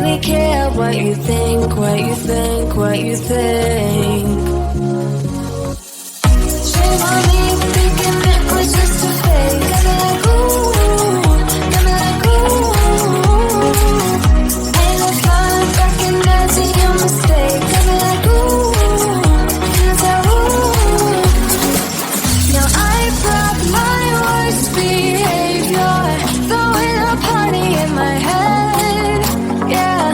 really care what you think, what you think, what you think. Shame on me thinking it was just a fake. Got me like ooh, got me like ooh. Ain't no fun recognizing your mistake. Got me like ooh, feels like ooh. Now I brought my worst behavior, throwing a party in my head. Yeah,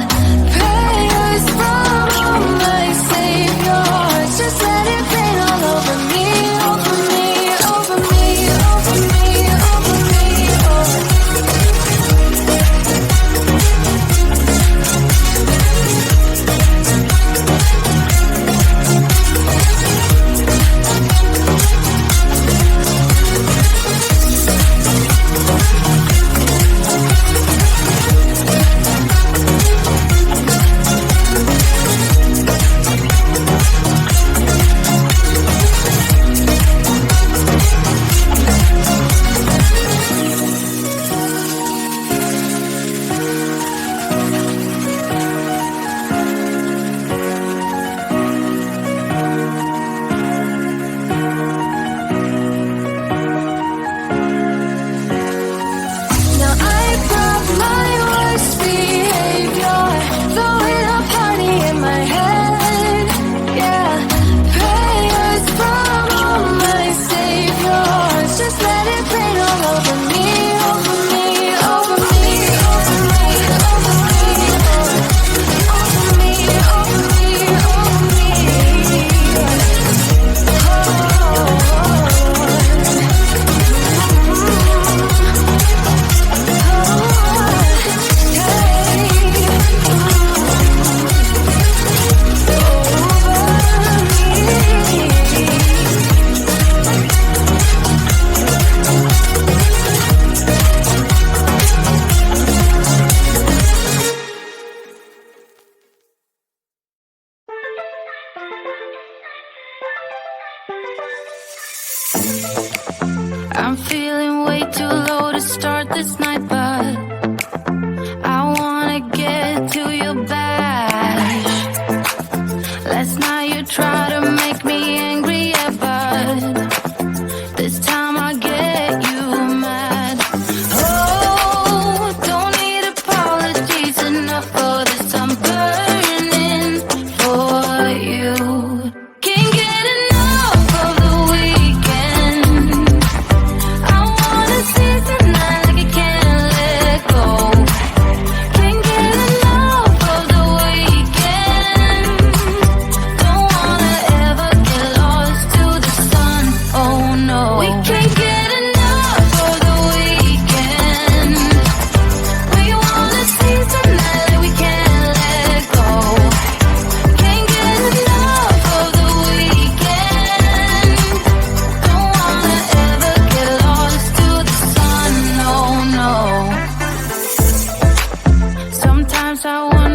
prayers from my saviors. Just let it rain all over me, over me, over me, over me, over me, over me. Now I brought my worst behavior, throwing a party in my head. Yeah, prayers from all my saviors. Just let it rain all over me, over me, over me, over me, over me, over me, over me, over me. I'm feeling way too low to start this night, but I wanna get to your back. Last night you tried to make me angry, yeah, but this time I get you mad. Oh, don't need apologies, enough for this. I'm burning for you. Can't get enough of the weekend. I wanna seize the night like I can't let go. Can't get enough of the weekend. Don't wanna ever get lost to the sun. Oh no, we can't get enough of the weekend. We wanna seize the night like we can't let go. Can't get enough of the weekend. Don't wanna ever get lost to the sun. No, no. Sometimes I wonder